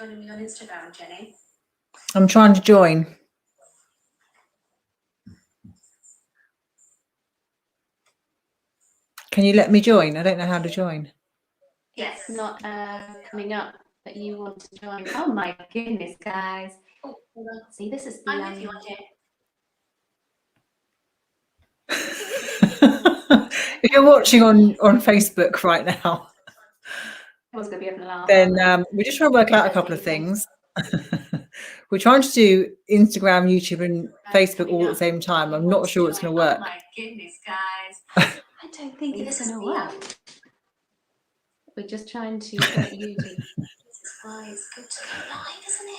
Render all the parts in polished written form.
joining me on Instagram, Jenny? I'm trying to join. Can you let me join? I don't know how to join. Yes, not coming up that you want to join. Oh my goodness, guys. Oh, hold on. See, this is the I'm with you on here. If you're watching on Facebook right now, Everyone's going to be having a laugh, then we're just trying to work out a couple of things. We're trying to do Instagram, YouTube, and Facebook all at the same time. I'm not sure it's going to work. Oh my goodness, guys. I don't think it's going to work. We're just trying to get you to. It's good to go live, isn't it?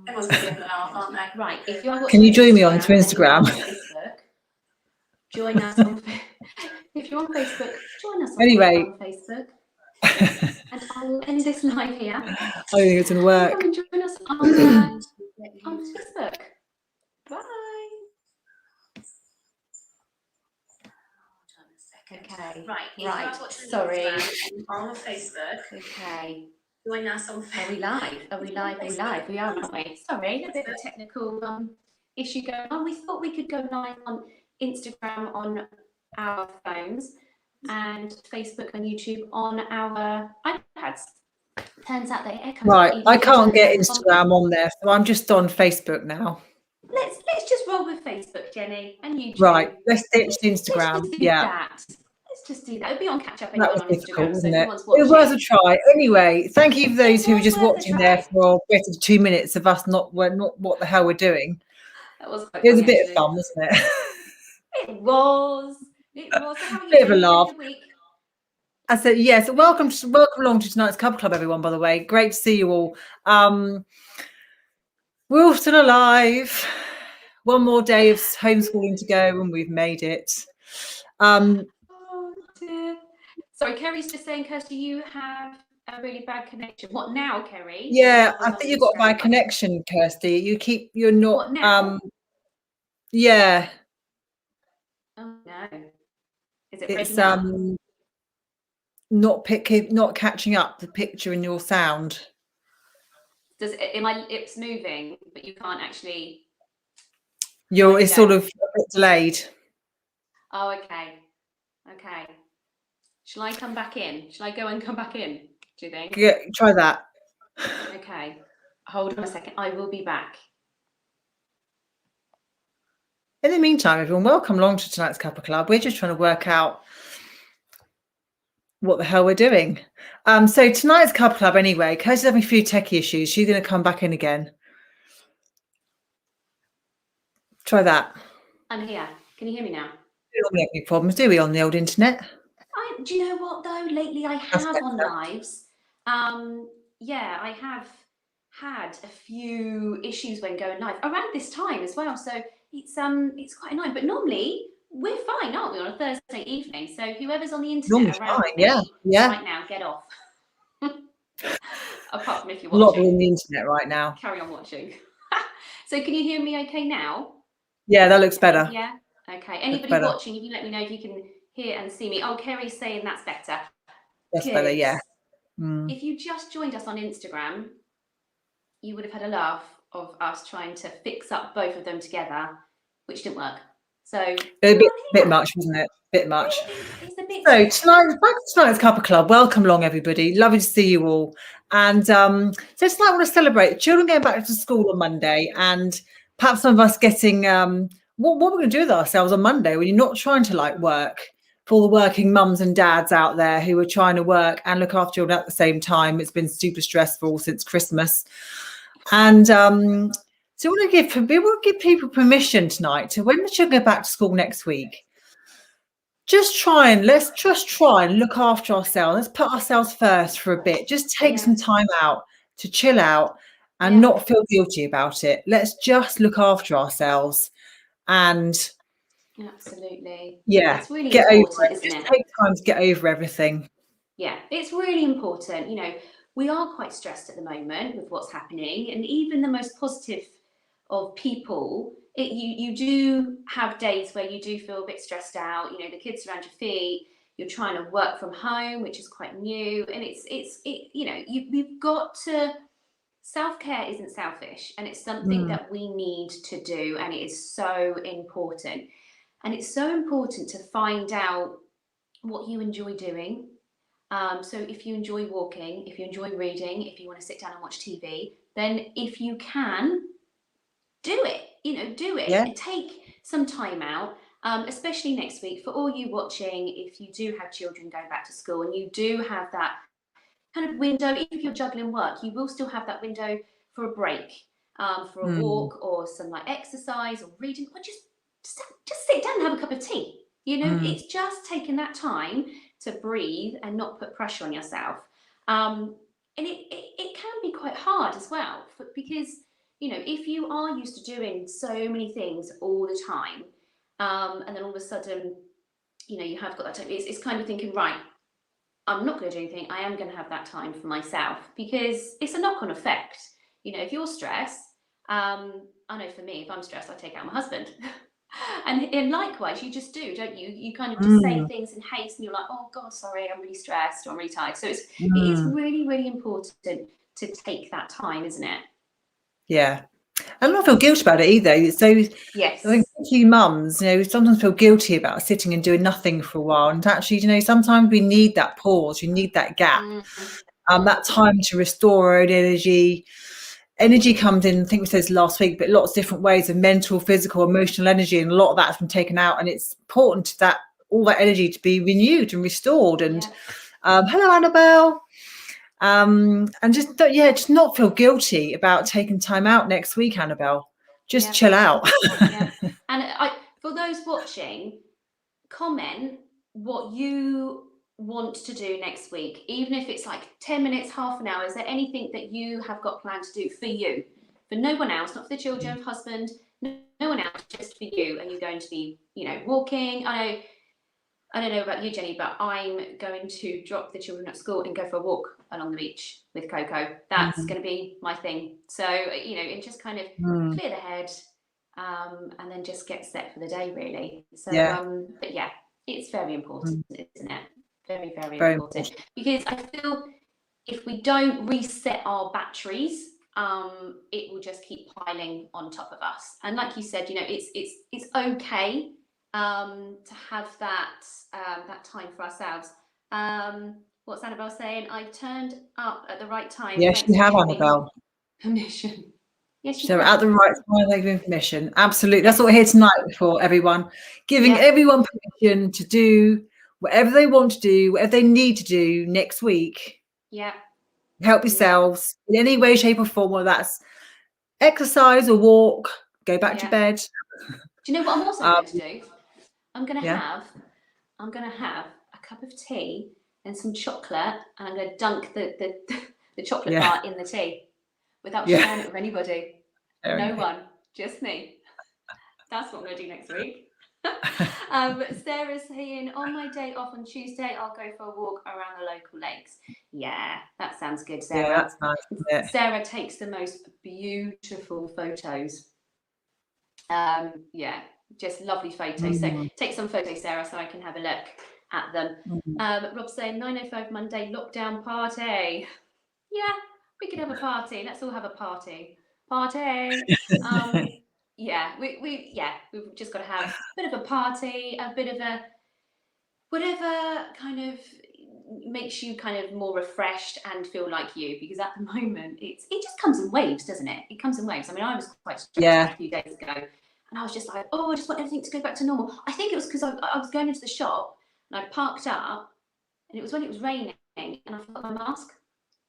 Everyone's going to be having a laugh, aren't they? Right. If you are Can you join me onto Instagram? Facebook, join us on. If you're on Facebook, join us on Facebook. And I'll end this live here. I don't think it's going to work. Come and join us on Facebook. Bye. Okay. Right. Sorry. On Facebook. Okay. Join us on Facebook. Are we live? Are we live? We are, aren't we? Sorry, a bit of a technical issue going on. We thought we could go live on Instagram on our phones and Facebook and YouTube on our iPads. Turns out they echo. Right, I can't get Instagram on there, so I'm just on Facebook now. Let's just roll with Facebook, Jenny, and YouTube. Right, let's ditch Instagram. Let's just do that. It'll be on catch up anyway on Instagram. Wasn't it? It was a try. Anyway, thank you for those who were just watching there for a bit of 2 minutes of us not what the hell we're doing. That was it was a bit of fun, wasn't it? It was. So how are you bit of a laugh. Week? I said yes. Welcome along to tonight's Cuppa Club, everyone. By the way, great to see you all. We're all still alive. One more day of homeschooling to go, and we've made it. Oh dear. Sorry, Kerry's just saying, Kirsty, you have a really bad connection. What now, Kerry? Yeah, I think you've got a bad connection, Kirsty. You're not. What now? Yeah. Oh no. Is it breaking up? Not catching up the picture and your sound. It's moving, but you can't actually. It's sort of a bit delayed. Oh, okay. Shall I come back in? Shall I go and come back in? Do you think? Yeah, try that. Okay. Hold on a second. I will be back. In the meantime, everyone, welcome along to tonight's Cuppa Club. We're just trying to work out what the hell we're doing. So tonight's Cuppa Club, anyway, Kirsty's having a few techie issues. She's going to come back in again. Try that. I'm here. Can you hear me now? We don't have any problems, do we, on the old internet? Do you know what, though? Lately I have on lives. Yeah, I have had a few issues when going live around this time as well. So it's quite annoying. But normally we're fine, aren't we, on a Thursday evening? So whoever's on the internet around me right now, get off. Apart from if you're watching. A lot on the internet right now. Carry on watching. So can you hear me okay now? Yeah, that looks better. Yeah. Okay. Anybody watching, if you let me know if you can hear and see me. Oh, Kerry's saying that's better. That's better, yeah. If you just joined us on Instagram, you would have had a laugh of us trying to fix up both of them together, which didn't work. So a bit much, wasn't it? Bit much. It's a bit so tonight's Cuppa Club. Welcome along, everybody. Lovely to see you all. And so tonight I want to celebrate the children going back to school on Monday, and perhaps some of us getting what we're going to do with ourselves on Monday when you're not trying to work. For all the working mums and dads out there who are trying to work and look after children at the same time. It's been super stressful since Christmas. And so we want to give people permission tonight to, when the children go back to school next week, let's just try and look after ourselves. Let's put ourselves first for a bit. Just take some time out to chill out and not feel guilty about it. Let's just look after ourselves and absolutely. Yeah. It's really get important, over it. Isn't Just it? take time to get over everything. Yeah, it's really important. We are quite stressed at the moment with what's happening, and even the most positive of people, you do have days where you do feel a bit stressed out. The kids around your feet, you're trying to work from home, which is quite new, and you've got to. Self-care isn't selfish, and it's something that we need to do, and it is so important. And it's so important to find out what you enjoy doing. So if you enjoy walking, if you enjoy reading, if you want to sit down and watch TV, then if you can, do it. Do it. Yeah. Take some time out, especially next week for all you watching. If you do have children going back to school and you do have that kind of window, even if you're juggling work, you will still have that window for a break, for a walk or some like exercise or reading, or just sit down and have a cup of tea. It's just taking that time to breathe and not put pressure on yourself. And it can be quite hard as well, because if you are used to doing so many things all the time, and then all of a sudden, you have got that time, it's kind of thinking, right, I'm not going to do anything. I am going to have that time for myself, because it's a knock-on effect. If you're stressed, I know for me, if I'm stressed, I take out my husband. and likewise, you just do, don't you? You kind of just say things in haste, and you're like, oh God, sorry, I'm really stressed, or I'm really tired. So it is really, really important to take that time, isn't it? Yeah. I don't feel guilty about it either. So yes, I think a few mums, sometimes feel guilty about sitting and doing nothing for a while. And actually, sometimes we need that pause. You need that gap, that time to restore our own energy. Energy comes in, I think we said this last week, but lots of different ways of mental, physical, emotional energy, and a lot of that's been taken out. And it's important that all that energy to be renewed and restored. And hello, Annabelle. And just not feel guilty about taking time out next week, Annabelle. Just chill out. And for those watching, comment what you want to do next week, even if it's like 10 minutes, half an hour. Is there anything that you have got planned to do for you, for no one else, not for the children, husband, no one else, just for you? And you're going to be, walking. I don't know about you, Jenny, but I'm going to drop the children at school and go for a walk along the beach with Coco. That's going to be my thing. So, and just kind of clear the head, and then just get set for the day, really. So, but yeah, it's very important, isn't it? Very, very, very important. Because I feel if we don't reset our batteries, it will just keep piling on top of us. And like you said, it's okay to have that time for ourselves. What's Annabelle saying? I've turned up at the right time. Yes, you have, Annabelle. Permission. Yes, so at the right time, they've given permission. Absolutely. That's what we're here tonight for, everyone. Giving everyone permission to do whatever they want to do, whatever they need to do next week. Yeah. Help yourselves in any way, shape, or form, whether that's exercise or walk, go back to bed. Do you know what I'm also going to do? I'm going to have a cup of tea and some chocolate, and I'm going to dunk the chocolate bar in the tea without sharing it with anybody. No one, just me. That's what I'm going to do next week. Sarah's saying, on my day off on Tuesday, I'll go for a walk around the local lakes. Yeah, that sounds good, Sarah. Yeah, that's nice, isn't it? Sarah takes the most beautiful photos. Just lovely photos. So take some photos, Sarah, so I can have a look at them. Rob's saying 9:05 Monday lockdown party. Yeah, we could have a party. Let's all have a party. We've just got to have a bit of a party, a bit of a whatever kind of makes you kind of more refreshed and feel like you, because at the moment it just comes in waves, doesn't it? It comes in waves. I mean, I was quite stressed a few days ago, and I was just like, I just want everything to go back to normal. I think it was because I was going into the shop and I parked up, and it was when it was raining, and I forgot my mask.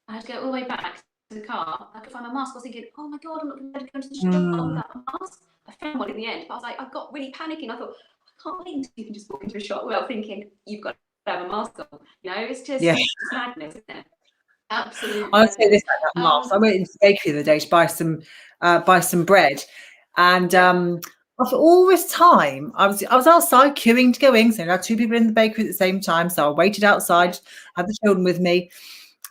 I had to go all the way back to the car. I could find my mask. I was thinking, oh my God, I'm not going to be able to go into the shop without a mask. I found one in the end, but I was like, I got really panicking. I thought, I can't believe you can just walk into a shop without thinking you've got to have a mask on. It's just madness, isn't it? Absolutely. I'll say this about that mask. I went into the bakery the other day to buy some bread, and after all this time, I was outside queuing to go in. So I had two people in the bakery at the same time, so I waited outside, had the children with me.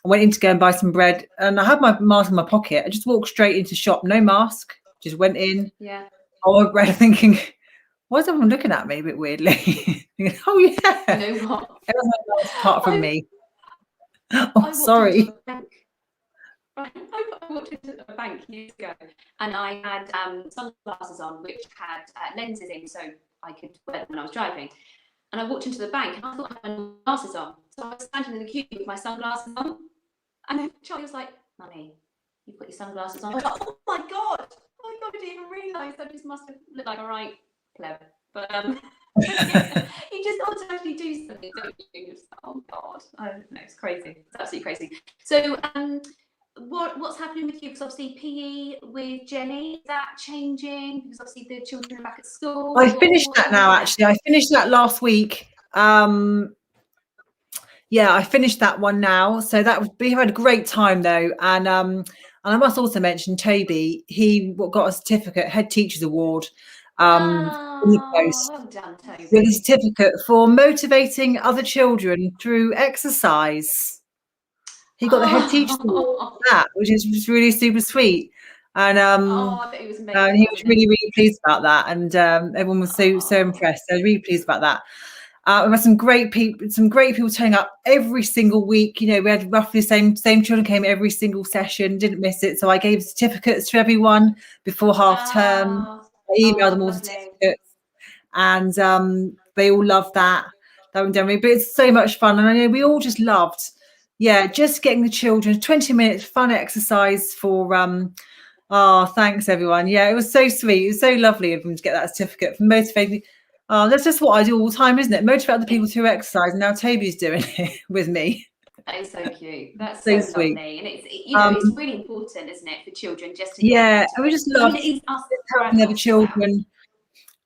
I went in to go and buy some bread, and I had my mask in my pocket. I just walked straight into the shop, no mask, just went in. Yeah. I went bread thinking, Why is everyone looking at me a bit weirdly? Oh yeah. You know what? Everyone's like, apart from me. Oh, sorry. I walked into a bank years ago, and I had sunglasses on, which had lenses in, so I could wear them when I was driving. And I walked into the bank, and I thought I had my glasses on, so I was standing in the queue with my sunglasses on, and then Charlie was like, "Mummy, you've got your sunglasses on." I was like, "Oh my god! I didn't even realise. I just must have looked like a right pleb." But yeah, you just automatically do something, don't you? Just, oh god, I don't know, it's crazy. It's absolutely crazy. So what's happening with you? Because obviously PE with Jenny, is that changing? Because obviously the children are back at school. I finished that now, actually. I finished that last week. Yeah, I finished that one now. So we had a great time though. And I must also mention Toby, he got a certificate, Head Teachers Award. In the post, well done, Toby. with a certificate for motivating other children through exercise. He got the Head Teacher Award for that, which is really super sweet. And I bet he was amazing, and he was really, really pleased about that. And everyone was so impressed. I was really pleased about that. We had some great people turning up every single week. You know, we had roughly the same children came every single session, didn't miss it. So I gave certificates to everyone before half term. I emailed them all certificates, and they all loved that. But it's so much fun, and I know we all just loved, just getting the children 20 minutes fun exercise for. Oh, thanks everyone. Yeah, it was so sweet. It was so lovely of them to get that certificate for motivating. That's just what I do all the time, isn't it? Motivate other people through exercise. And now Toby's doing it with me. That is so cute. That's so sweet. Lovely. And it's, it's really important, isn't it, for children just to and we just love helping other children.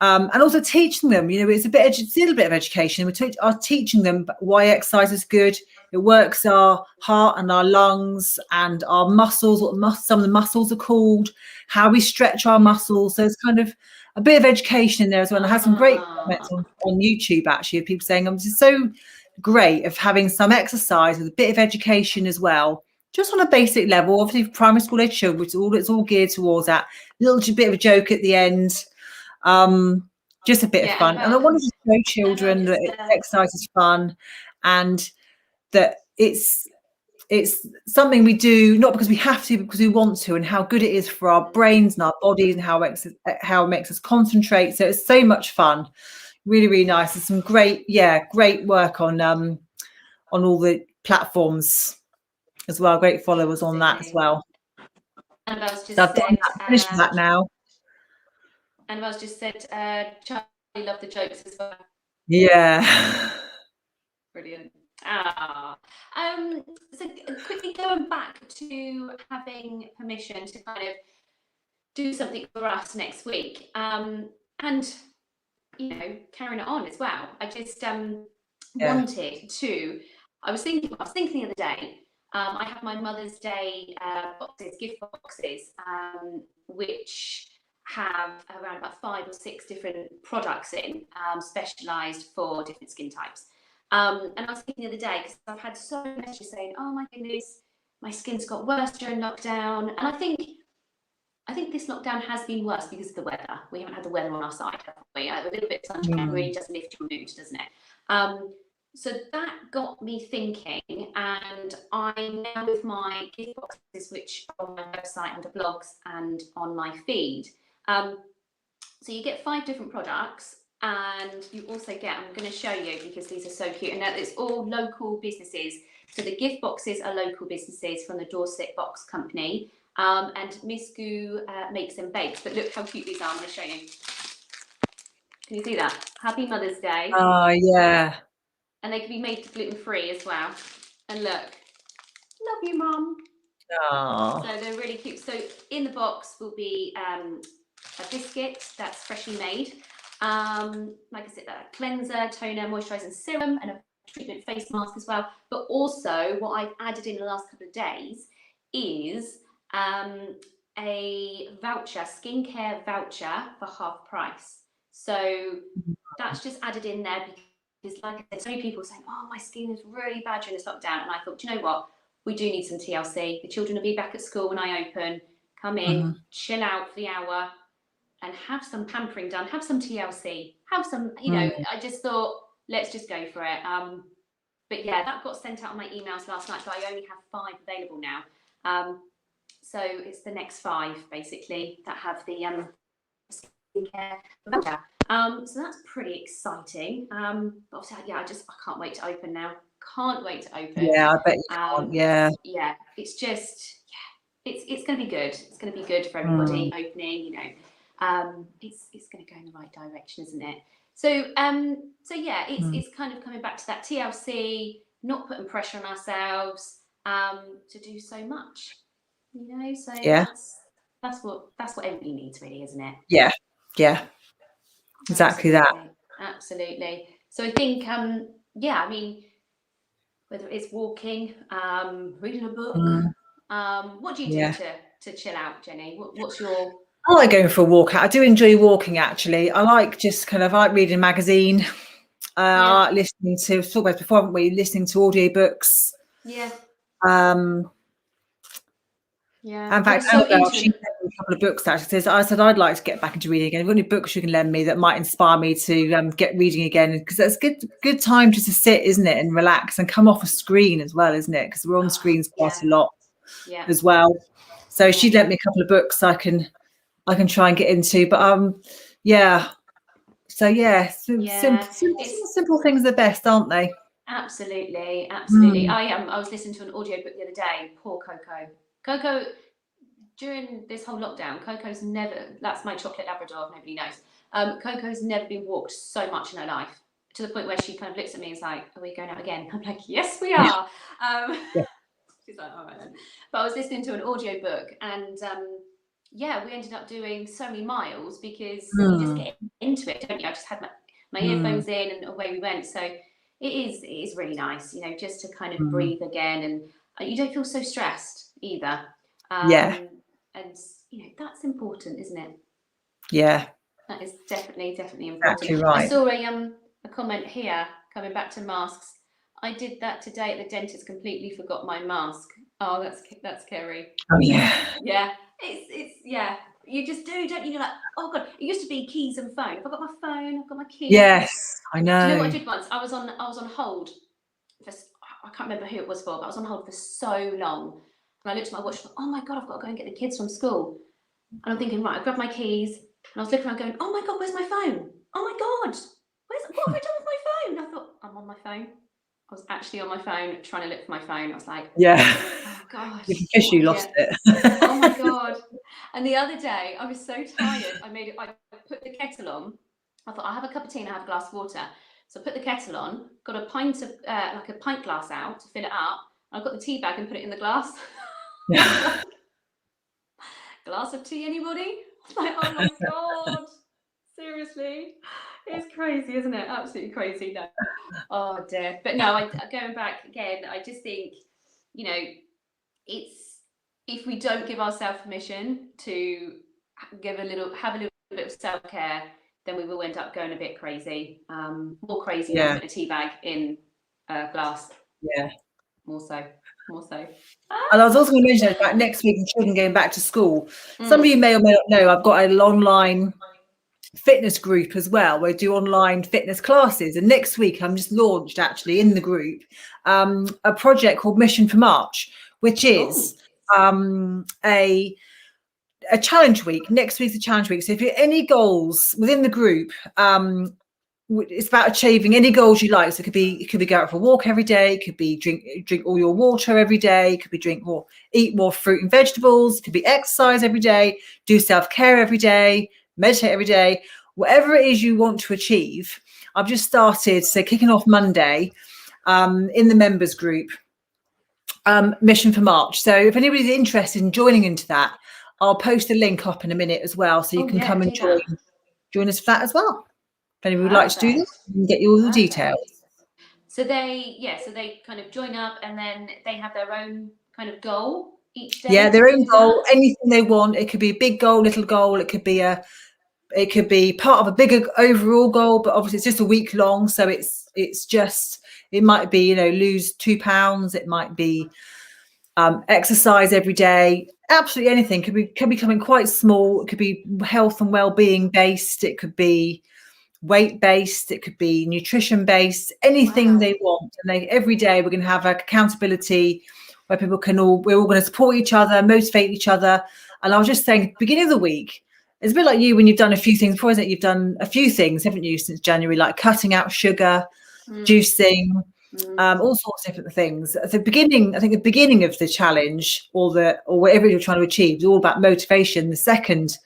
And also teaching them, it's a little bit of education. We are teaching them why exercise is good. It works our heart and our lungs and our muscles, some of the muscles are called, how we stretch our muscles. So it's kind of a bit of education in there as well. And I had some great comments on YouTube, actually, of people saying, this is so great of having some exercise with a bit of education as well, just on a basic level. Obviously, for primary school age children, it's all geared towards that. A little bit of a joke at the end. Just a bit of fun. And I wanted to show children that exercise is fun and that it's something we do not because we have to, but because we want to, and how good it is for our brains and our bodies and how it makes us concentrate. So it's so much fun. Really, really nice. And some great work on all the platforms as well. Great followers on that as well. And I was just finished that now. And I was just said, Charlie loved the jokes as well. Yeah. Brilliant. So quickly going back to having permission to kind of do something for us next week, and carrying it on as well. I just wanted to. I was thinking the other day. I have my Mother's Day gift boxes, which have around about 5 or 6 different products in, specialised for different skin types. And I was thinking the other day, because I've had so many messages saying, "Oh my goodness, my skin's got worse during lockdown." And I think this lockdown has been worse because of the weather. We haven't had the weather on our side, have we? A little bit of sunshine really does lift your mood, doesn't it? So that got me thinking, and I'm now with my gift boxes, which are on my website under blogs and on my feed. So you get 5 different products, and you also get, I'm going to show you because these are so cute, and that it's all local businesses. So the gift boxes are local businesses from the Dorset Box Company, and Miss Goo makes and bakes. But look how cute these are. I'm going to show you. Can you see that? Happy Mother's Day. Oh, yeah. And they can be made gluten-free as well. And look, love you, Mum. Oh. So they're really cute. So in the box will be a biscuit that's freshly made. Like I said, a cleanser, toner, moisturising serum, and a treatment face mask as well. But also what I've added in the last couple of days is a voucher, skincare voucher for half price. So that's just added in there because, like I said, so many people are saying, "Oh, my skin is really bad during this lockdown." And I thought, do you know what? We do need some TLC. The children will be back at school when I open. Come in, chill out for the hour, have some pampering done, have some TLC, have some, you know, I just thought, let's just go for it. But yeah, that got sent out on my emails last night, so I only have 5 available now. So it's the next 5 basically that have the skincare voucher. So that's pretty exciting. Obviously, yeah, I can't wait to open now. Can't wait to open. Yeah, I bet you can't. Yeah. Yeah, it's just, yeah, it's going to be good. It's going to be good for everybody opening, you know. It's going to go in the right direction, isn't it? So yeah, it's kind of coming back to that TLC, not putting pressure on ourselves to do so much, you know. So yeah, that's what everybody needs, really, isn't it? Yeah, exactly. Absolutely. So I think yeah, I mean, whether it's walking, reading a book, what do you do to chill out, Jenny? What's your... I like going for a walk out. I do enjoy walking, actually. I like I like reading a magazine. I like listening to, talked about before, haven't we? Listening to audiobooks. Yeah. Yeah. In fact, Annabelle, she sent me a couple of books actually. I said I'd like to get back into reading again. Have you got any books you can lend me that might inspire me to get reading again? Because that's good time just to sit, isn't it, and relax and come off a screen as well, isn't it? Because we're on screens quite a lot as well. So she lent me a couple of books I can try and get into. But yeah. So yeah, simple things are best, aren't they? Absolutely. I was listening to an audiobook the other day. Poor Coco, during this whole lockdown, Coco's never, that's my chocolate Labrador, if nobody knows. Coco's never been walked so much in her life, to the point where she kind of looks at me and is like, are we going out again? I'm like, yes, we are. She's like, all right then. But I was listening to an audiobook and yeah, we ended up doing so many miles because you just get into it, don't you? I just had my earphones in and away we went. So it is really nice, you know, just to kind of breathe again, and you don't feel so stressed either. And you know, that's important, isn't it? Yeah, that is definitely important. Exactly right. I saw a comment here coming back to masks. I did that today at the dentist, completely forgot my mask. Oh, that's Kerry. Oh yeah. Yeah, it's yeah. You just do, don't you? You're like, oh god, it used to be keys and phone. If I got my phone, I've got my keys. Yes, I know. Do you know what I did once? I was on hold for, I can't remember who it was for, but I was on hold for so long. And I looked at my watch and thought, oh my god, I've got to go and get the kids from school. And I'm thinking, right, I grabbed my keys and I was looking around going, oh my god, where's my phone? Oh my god, what have I done with my phone? And I thought, I'm on my phone. I was actually on my phone trying to look for my phone. I was like, oh god, you lost it. Oh my god. And the other day I was so tired, I put the kettle on. I thought, I'll have a cup of tea and I have a glass of water. So I put the kettle on, got a pint of like a pint glass out to fill it up. I got the tea bag and put it in the glass. Glass of tea, anybody? Like, oh my god, seriously, it's crazy, isn't it? Absolutely crazy. No, oh dear. But no, going back again, I just think, you know, it's, if we don't give ourselves permission to have a little bit of self-care, then we will end up going a bit crazy, more crazy than putting a tea bag in a glass. Yeah, more so. And I was also going to mention about next week and children going back to school. Some of you may or may not know, I've got an online fitness group as well, where I do online fitness classes. And next week, I'm just launched actually in the group a project called Mission for March, which is a challenge week. Next week's a challenge week. So if you have any goals within the group, it's about achieving any goals you like. So it could be go out for a walk every day. It could be drink all your water every day. It could be eat more fruit and vegetables. It could be exercise every day, do self-care every day, meditate every day. Whatever it is you want to achieve. I've just started, so kicking off Monday in the members group, Mission for March. So if anybody's interested in joining into that, I'll post a link up in a minute as well, so you can come and join us for that as well. If anybody would like to do this, we can get you all the details. So they kind of join up, and then they have their own kind of goal each day. Yeah, their own goal, anything they want. It could be a big goal, little goal. It could be part of a bigger overall goal, but obviously it's just a week long. So it might be, you know, lose 2 pounds. It might be exercise every day. absolutely anything. Can be something quite small. It could be health and well-being based. It could be weight based. It could be nutrition based. Anything they want. And every day we're going to have accountability where we're all going to support each other, motivate each other. And I was just saying, beginning of the week, it's a bit like you when you've done a few things before, isn't it? You've done a few things, haven't you, since January, like cutting out sugar, juicing, all sorts of different things. At the beginning, I think the beginning of the challenge or whatever you're trying to achieve is all about motivation. The second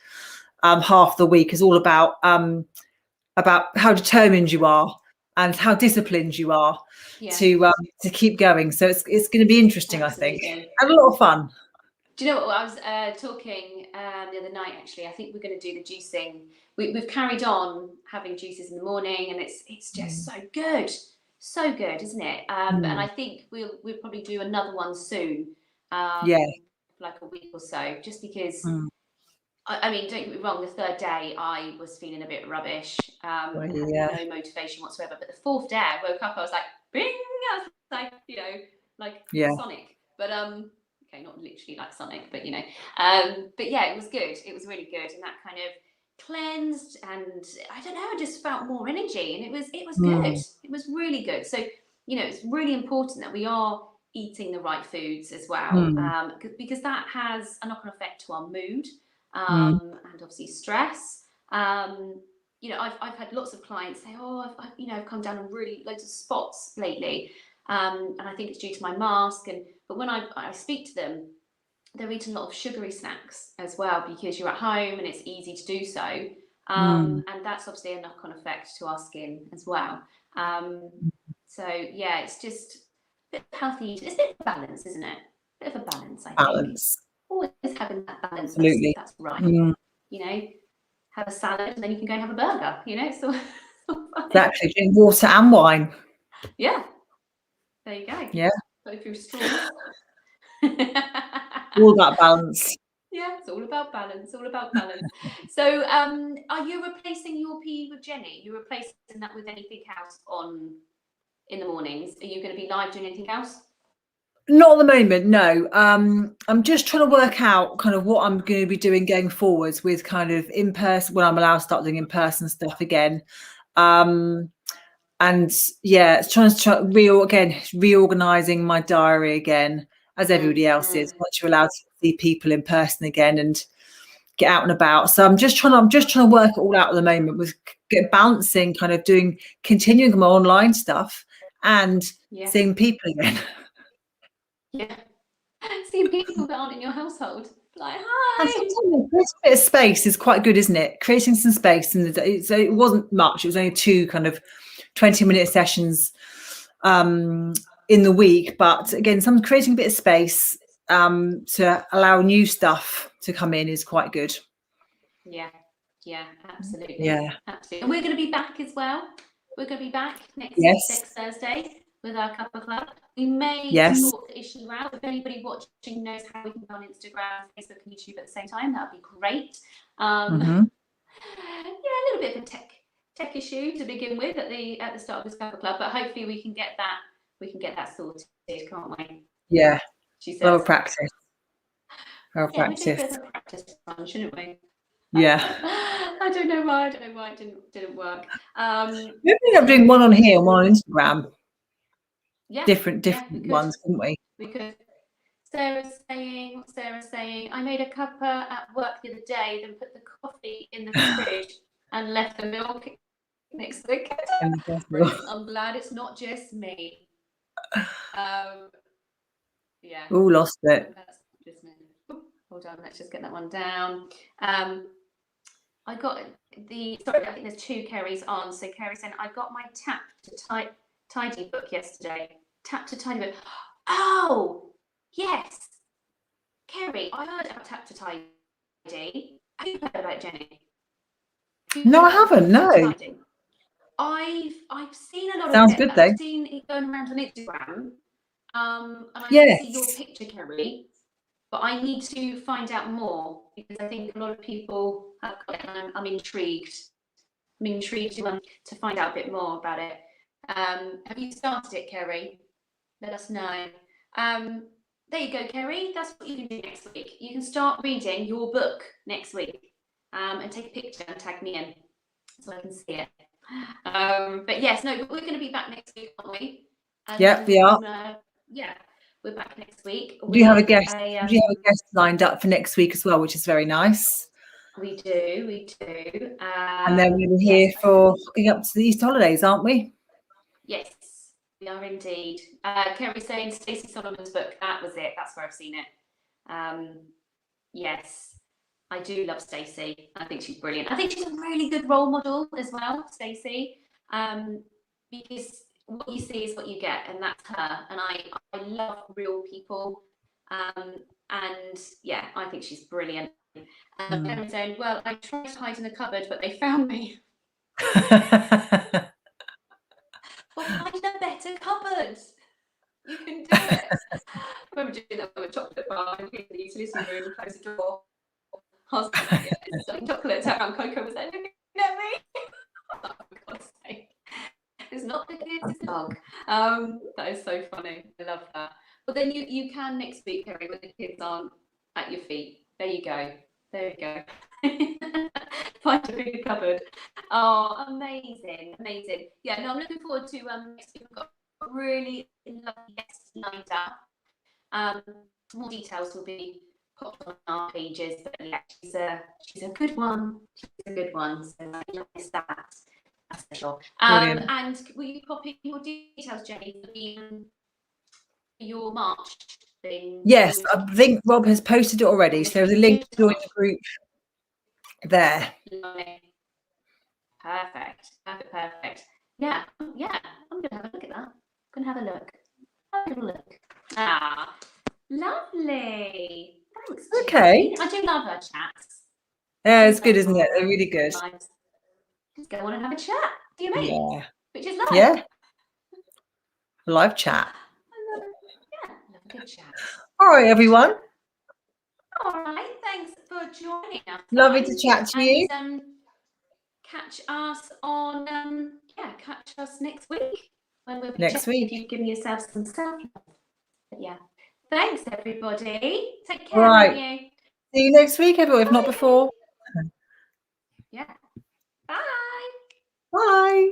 half of the week is all about how determined you are and how disciplined you are to keep going. So it's going to be interesting, absolutely. I think, and a lot of fun. Do you know what I was talking the other night? Actually, I think we're going to do the juicing. We've carried on having juices in the morning, and it's just so good, isn't it? And I think we'll probably do another one soon. Like a week or so, just because. I mean, don't get me wrong. The third day, I was feeling a bit rubbish, and had no motivation whatsoever. But the fourth day, I woke up. I was like, "Bing!" I was like, like Sonic. But okay, not literally like Sonic, but but yeah, it was good. It was really good, and that kind of cleansed, and I don't know, I just felt more energy, and it was good. It was really good. So it's really important that we are eating the right foods as well, because that has a knock-on effect to our mood, and obviously stress. I've had lots of clients say, "Oh, I've come down on really loads of spots lately." And I think it's due to my mask. But when I speak to them, they're eating a lot of sugary snacks as well, because you're at home and it's easy to do so. And that's obviously a knock-on effect to our skin as well. So yeah, it's just a bit of healthy. It's a bit of balance, isn't it? A bit of a balance, I think. Always having that balance. Absolutely. That's right. Have a salad and then you can go and have a burger. So exactly. Drink water and wine. Yeah. There you go. Yeah. Go through straws. All about balance. Yeah, it's all about balance. All about balance. So, are you replacing your PE with Jenny? You're replacing that with anything else in the mornings? Are you going to be live doing anything else? Not at the moment, no. I'm just trying to work out kind of what I'm going to be doing going forwards with kind of in-person, when I'm allowed to start doing in-person stuff again. And yeah, it's trying to reorganizing my diary again, as everybody else is, once you're allowed to see people in person again and get out and about. So I'm just trying to work it all out at the moment, with balancing, kind of continuing my online stuff and seeing people again. Yeah, seeing people that aren't in your household. Like, hi. And sometimes creating a bit of space is quite good, isn't it? Creating some space, and it wasn't much. It was only 2 kind of 20-minute sessions in the week, but again, creating a bit of space to allow new stuff to come in is quite good. Yeah, absolutely. Yeah, absolutely. And we're going to be back as well. We're going to be back next Thursday with our Cuppa Club. We may sort the issue out. If anybody watching knows how we can go on Instagram, Facebook, and YouTube at the same time, that would be great. Yeah, a little bit of a tech issue to begin with at the start of this Cuppa Club, but hopefully we can get that sorted, can't we? Yeah. She says. Well practice. We did a bit of a practice run, shouldn't we? Yeah. I don't know why it didn't work. We ended up doing one on here and one on Instagram. Yeah. Different ones, couldn't we? We could. Sarah's saying, I made a cuppa at work the other day, then put the coffee in the fridge and left the milk next to the kettle. I'm glad it's not just me. Yeah. Oh, lost it. That's just me. Hold on, let's just get that one down. I got sorry, I think there's 2 Kerrys on. So Kerry saying, I got my Tap to Tidy book yesterday. Tap to Tidy book. Oh, yes. Kerry, I heard about Tap to Tidy. Have you heard about it, Jenny? No, I haven't. No. I've seen a lot of it. Sounds good, though. I've seen it going around on Instagram. And I can see your picture, Kerry. But I need to find out more, because I think a lot of people have got it, and I'm intrigued. I'm intrigued to find out a bit more about it. Have you started it, Kerry? Let us know. there you go, Kerry. That's what you can do next week. You can start reading your book next week, and take a picture and tag me in so I can see it. But yes, no, we're going to be back next week, aren't we? Yeah, we are. Yeah, we're back next week. Do you have a guest? Do you have a guest lined up for next week as well, which is very nice? We do. And then we're here for looking up to the Easter holidays, aren't we? Yes, we are indeed. Kerry's saying Stacey Solomon's book. That was it. That's where I've seen it. Yes, I do love Stacey. I think she's brilliant. I think she's a really good role model as well, Stacey, because what you see is what you get, and that's her. And I love real people, and yeah, I think she's brilliant. Kerry's saying, well, I tried to hide in the cupboard, but they found me. Well, find a better cupboard. You can do it. I remember doing that with a chocolate bar in the utility room and close the door. I was like, yeah, it's selling chocolate. Turn around, Coco was there looking at me. Oh, for God's sake. It's not the kids, it's the dog. That is so funny. I love that. But then you can next week, Kerry, when the kids aren't at your feet. There you go. There you go. Find a bigger cupboard. Oh, amazing. Yeah, no, I'm looking forward to next week. We've got a really lovely guest lined up. More details will be put on our pages, but yeah, she's a good one. So you'll miss that. That's for sure. And will you pop in your details, Jenny, for your March thing? Yes, I think Rob has posted it already. So there's a link to join the group there. Perfect. Yeah, I'm gonna have a look at that. Have a look. Ah, lovely. Thanks. Okay. Jenny. I do love her chats. Yeah, it's good, isn't it? They're really good. Just go on and have a chat. Do you mean? Yeah. Which is live. Yeah. Live chat. I love a good chat. All right, everyone. All right. Thanks for joining us. Lovely to chat to you. Catch us on catch us next week when we'll be next week. If you've given yourself some self. But yeah. Thanks everybody. Take care. All right. You. See you next week, everyone, if not before. Yeah. Bye. Bye.